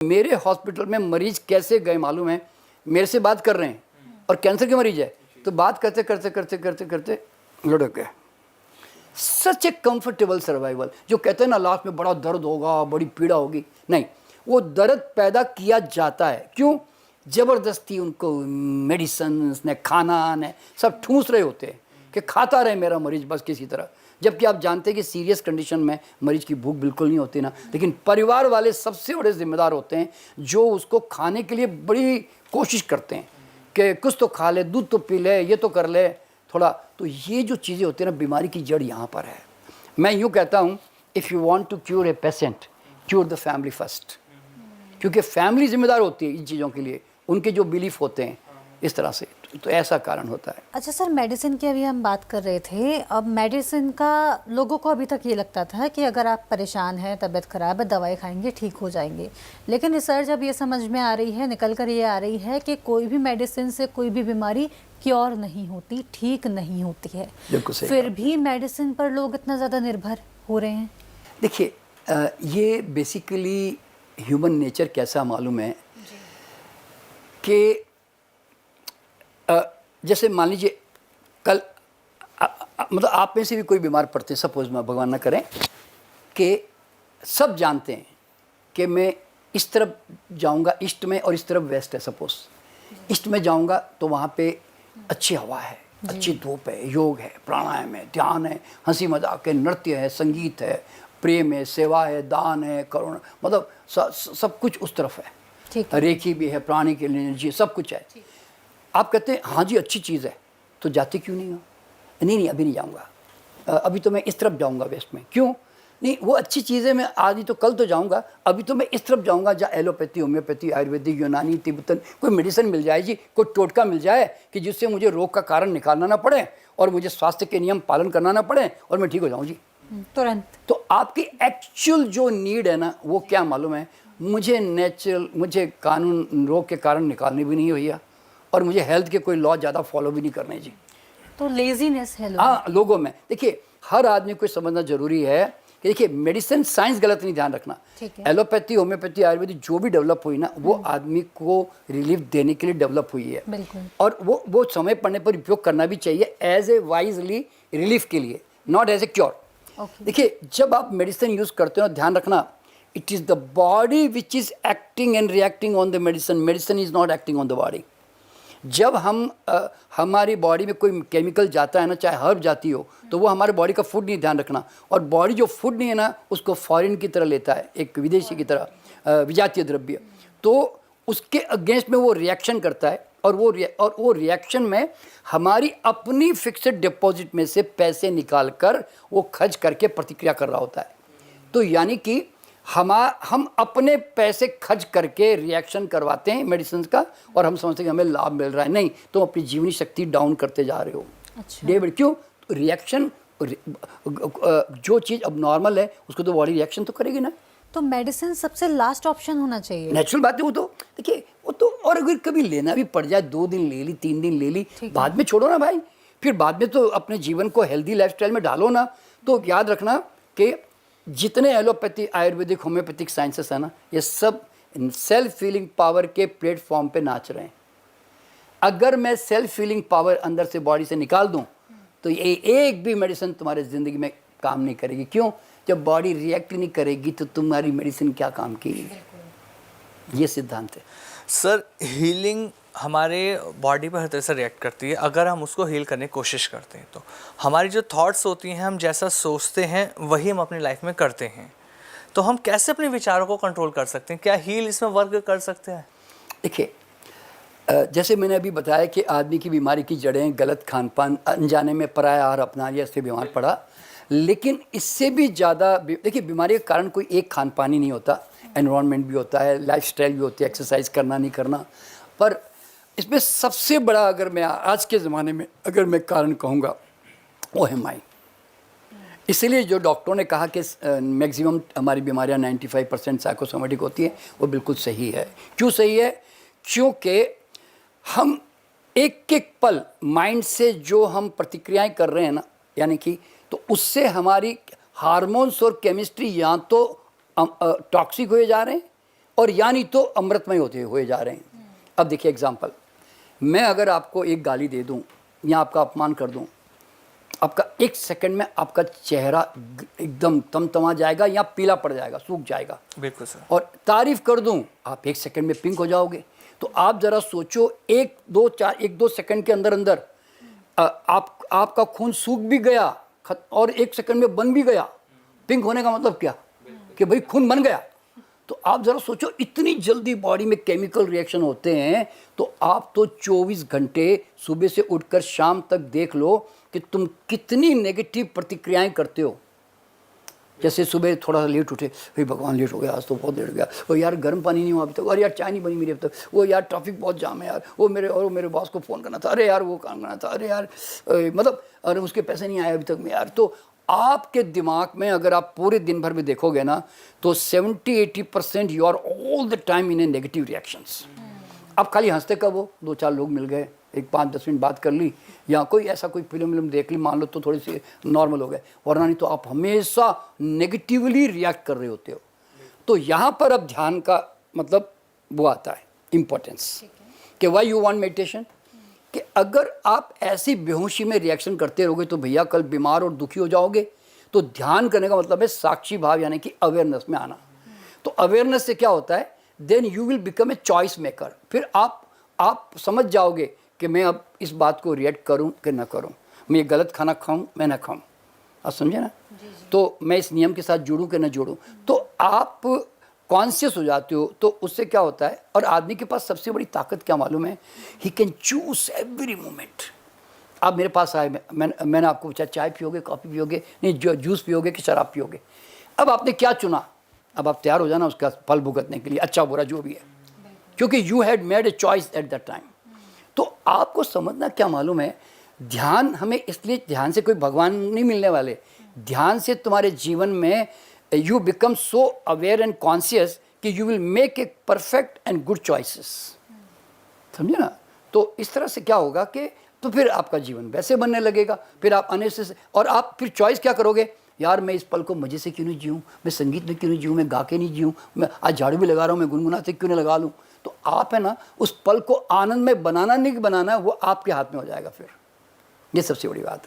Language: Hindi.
मेरे हॉस्पिटल में मरीज कैसे गए मालूम है, मेरे से बात कर रहे हैं और कैंसर के मरीज है, तो बात करते करते करते करते करते लुढ़क गए। सच ए कंफर्टेबल सर्वाइवल। जो कहते हैं ना लास्ट में बड़ा दर्द होगा, बड़ी पीड़ा होगी, नहीं, वो दर्द पैदा किया जाता है। क्यों? जबरदस्ती उनको मेडिसिन ने, खाना ने सब ठूस रहे होते हैं कि खाता रहे मेरा मरीज बस किसी तरह। जबकि आप जानते हैं कि सीरियस कंडीशन में मरीज की भूख बिल्कुल नहीं होती ना, लेकिन परिवार वाले सबसे बड़े जिम्मेदार होते हैं जो उसको खाने के लिए बड़ी कोशिश करते हैं कि कुछ तो खा ले, दूध तो पी ले, ये तो कर ले थोड़ा। तो ये जो चीज़ें होती हैं ना, बीमारी की जड़ यहाँ पर है। मैं यूँ कहता हूँ, if you want to cure a patient, cure the family first, क्योंकि फैमिली जिम्मेदार होती है इन चीज़ों के लिए, उनके जो बिलीफ होते हैं इस तरह से। तो ऐसा कारण होता है। अच्छा सर, मेडिसिन की अभी हम बात कर रहे थे। अब मेडिसिन का लोगों को अभी तक ये लगता था कि अगर आप परेशान हैं, तबीयत ख़राब है, दवाई खाएंगे ठीक हो जाएंगे। लेकिन रिसर्च अब ये समझ में आ रही है, निकल कर ये आ रही है कि कोई भी मेडिसिन से कोई भी बीमारी क्योर नहीं होती, ठीक नहीं होती है। फिर भी मेडिसिन पर लोग इतना ज़्यादा निर्भर हो रहे हैं। देखिए, ये बेसिकली ह्यूमन नेचर कैसा मालूम है कि जैसे मान लीजिए कल मतलब आप में से भी कोई बीमार पड़ते हैं, सपोज मैं भगवान ना करें, कि सब जानते हैं कि मैं इस तरफ जाऊंगा ईस्ट में और इस तरफ वेस्ट है। सपोज ईस्ट में जाऊंगा तो वहाँ पे अच्छी हवा है, अच्छी धूप है, योग है, प्राणायाम है, ध्यान है, हंसी मजाक है, नृत्य है, संगीत है, प्रेम है, सेवा है, दान है, करुणा, मतलब सब कुछ उस तरफ है। रेखी भी है, प्राणी के लिए एनर्जी, सब कुछ है। आप कहते हैं हाँ जी अच्छी चीज़ है, तो जाते क्यों नहीं हो? नहीं अभी नहीं जाऊँगा, अभी तो मैं इस तरफ जाऊँगा वेस्ट में। क्यों? नहीं, वो अच्छी चीज़ें मैं आज ही तो कल तो जाऊँगा, अभी तो मैं इस तरफ जाऊँगा जहाँ एलोपैथी, होम्योपैथी, आयुर्वेदिक, यूनानी, तिब्बतन कोई मेडिसिन मिल जाए जी, कोई टोटका मिल जाए कि जिससे मुझे रोग का कारण निकालना ना पड़े और मुझे स्वास्थ्य के नियम पालन करना ना पड़े और मैं ठीक हो जाऊँ जी तुरंत। तो आपकी एक्चुअल जो नीड है ना, वो क्या मालूम है? मुझे कानून रोग के कारण निकालने भी नहीं भैया, और मुझे हेल्थ के कोई लॉ ज़्यादा फॉलो भी नहीं करने जी। तो लेजीनेस है लोगों में। देखिए, हर आदमी को समझना जरूरी है कि देखिए मेडिसिन साइंस गलत नहीं, ध्यान रखना। एलोपैथी, होम्योपैथी, आयुर्वेदिक जो भी डेवलप हुई ना, वो आदमी को रिलीफ देने के लिए डेवलप हुई है। बिल्कुल। और वो समय पड़ने पर उपयोग करना भी चाहिए एज ए वाइजली रिलीफ के लिए, नॉट एज ए क्योर। देखिए, जब आप मेडिसिन यूज करते हो, ध्यान रखना, it is the body which is acting and reacting on the medicine, medicine is not acting on the body. जब हमारी बॉडी में कोई केमिकल जाता है ना, चाहे हर्ब जाती हो, तो वो हमारे बॉडी का फूड नहीं, ध्यान रखना। और बॉडी जो फूड नहीं है ना, उसको फॉरेन की तरह लेता है, एक विदेशी की तरह, विजातीय द्रव्य, तो उसके अगेंस्ट में वो रिएक्शन करता है। और वो रिएक्शन में हमारी अपनी फिक्स्ड डिपॉजिट में से पैसे निकाल कर वो खर्च करके प्रतिक्रिया कर रहा होता है। तो यानी कि हम अपने पैसे खर्च करके रिएक्शन करवाते हैं मेडिसिन का, और हम समझते हैं कि हमें लाभ मिल रहा है। नहीं, तुम अपनी जीवनी शक्ति डाउन करते जा रहे हो। अच्छा। डेविड, क्यों? रिएक्शन, जो चीज़ अब नॉर्मल है उसको तो बॉडी रिएक्शन तो करेगी ना। तो मेडिसिन सबसे लास्ट ऑप्शन होना चाहिए। नेचुरल बात है वो तो। देखिए, वो तो, और अगर कभी लेना भी पड़ जाए, 2 दिन ले ली, 3 दिन ले ली, बाद में छोड़ो ना भाई। फिर बाद में तो अपने जीवन को हेल्दी लाइफस्टाइल में डालो ना। तो याद रखना कि जितने एलोपैथी, आयुर्वेदिक, होम्योपैथिक साइंसेस है ना, ये सब सेल्फ हीलिंग पावर के प्लेटफॉर्म पे नाच रहे हैं। अगर मैं सेल्फ हीलिंग पावर अंदर से बॉडी से निकाल दूं, तो ये एक भी मेडिसिन तुम्हारे ज़िंदगी में काम नहीं करेगी। क्यों? जब बॉडी रिएक्ट नहीं करेगी तो तुम्हारी मेडिसिन क्या काम की? ये सिद्धांत है सर। हीलिंग हमारे बॉडी पर हर तरह से रिएक्ट करती है। अगर हम उसको हील करने की कोशिश करते हैं तो हमारी जो थॉट्स होती हैं, हम जैसा सोचते हैं वही हम अपनी लाइफ में करते हैं। तो हम कैसे अपने विचारों को कंट्रोल कर सकते हैं? क्या हील इसमें वर्क कर सकते हैं? देखिए, जैसे मैंने अभी बताया कि आदमी की बीमारी की जड़ें गलत खान पान, अनजाने में पराया आहार अपना लिया, इससे बीमार पड़ा। लेकिन इससे भी ज़्यादा देखिए, बीमारी का कारण कोई एक खान पान ही नहीं होता, एनवायरनमेंट भी होता है, लाइफस्टाइल भी होती है, एक्सरसाइज करना नहीं करना। पर इसमें सबसे बड़ा, अगर मैं आज के ज़माने में अगर मैं कारण कहूँगा, वो है माइंड। इसलिए जो डॉक्टरों ने कहा कि मैक्सिमम हमारी बीमारियाँ 95% साइकोसोमेटिक होती है, वो बिल्कुल सही है। क्यों सही है? क्योंकि हम एक एक पल माइंड से जो हम प्रतिक्रियाएं कर रहे हैं ना, यानी कि, तो उससे हमारी हार्मोन्स और केमिस्ट्री या तो टॉक्सिक हुए जा रहे हैं और यानी तो अमृतमय होते हुए जा रहे हैं। अब देखिए एग्जाम्पल, मैं अगर आपको एक गाली दे दूं या आपका अपमान कर दूं, आपका 1 सेकंड में आपका चेहरा एकदम तमतमा जाएगा या पीला पड़ जाएगा, सूख जाएगा। बिल्कुल सर। और तारीफ कर दूं, आप 1 सेकंड में पिंक हो जाओगे। तो आप ज़रा सोचो, 1-2 सेकंड के अंदर अंदर आपका खून सूख भी गया और 1 सेकंड में बन भी गया। पिंक होने का मतलब क्या कि भाई खून बन गया। तो आप ज़रा सोचो, इतनी जल्दी बॉडी में केमिकल रिएक्शन होते हैं। तो आप तो 24 घंटे सुबह से उठकर शाम तक देख लो कि तुम कितनी नेगेटिव प्रतिक्रियाएं करते हो। जैसे सुबह थोड़ा सा लेट उठे, भाई भगवान लेट हो गया, आज तो बहुत लेट हो गया, वो यार गर्म पानी नहीं हुआ अभी तक, और यार चाय नहीं बनी मेरी अब तक, वो यार ट्रैफिक बहुत जाम है यार, वो मेरे बॉस को फ़ोन करना था, अरे यार वो काम करना था, अरे यार मतलब अरे उसके पैसे नहीं आए अभी तक में यार। तो आपके दिमाग में अगर आप पूरे दिन भर में देखोगे ना, तो 70-80% you are all the time in a negative reactions. आप खाली हंसते कब हो, 2-4 लोग मिल गए, एक 5-10 मिनट बात कर ली, या कोई ऐसा कोई फिल्म देख ली मान लो, तो थोड़ी सी नॉर्मल हो गए, वरना नहीं तो आप हमेशा नेगेटिवली रिएक्ट कर रहे होते हो। तो यहाँ पर अब ध्यान का मतलब वो आता है इम्पोर्टेंस कि वाई यू वांट मेडिटेशन, कि अगर आप ऐसी बेहोशी में रिएक्शन करते रहोगे तो भैया कल बीमार और दुखी हो जाओगे। तो ध्यान करने का मतलब है साक्षी भाव, यानी कि अवेयरनेस में आना। तो अवेयरनेस से क्या होता है, then you will become a choice maker. फिर आप समझ जाओगे कि मैं अब इस बात को रिएक्ट करूं कि ना करूं, मैं ये गलत खाना खाऊं मैं ना खाऊं, आप समझे ना। तो मैं इस नियम के साथ जुड़ूं कि ना जुड़ूं। तो आप कॉन्शियस हो जाते हो। तो उससे क्या होता है, और आदमी के पास सबसे बड़ी ताकत क्या मालूम है, he can choose every moment. आप मेरे पास आए, मैंने आपको पूछा चाय पियोगे, कॉफ़ी पियोगे, नहीं जूस पियोगे कि शराब पियोगे। अब आपने क्या चुना, अब आप तैयार हो जाना उसका फल भुगतने के लिए, अच्छा बुरा जो भी है, क्योंकि you had made a choice at that time. तो आपको समझना क्या मालूम है, ध्यान हमें इसलिए, ध्यान से कोई भगवान नहीं मिलने वाले, ध्यान से तुम्हारे जीवन में you become so aware and conscious कि you will make a perfect and good choices, समझे ना। तो इस तरह से क्या होगा कि तो फिर आपका जीवन वैसे बनने लगेगा, फिर आप अनेसेसरी, और आप फिर चॉइस क्या करोगे, यार मैं इस पल को मज़े से क्यों नहीं जीऊँ, मैं संगीत में क्यों नहीं जीऊँ, मैं गा के नहीं जीऊँ, मैं आज झाड़ू भी लगा रहा हूँ, मैं गुनगुनाते क्यों नहीं लगा लूँ। तो आप है ना, उस पल को आनंद में बनाना नहीं बनाना, वो आपके हाथ में हो जाएगा। फिर ये सबसे बड़ी बात है।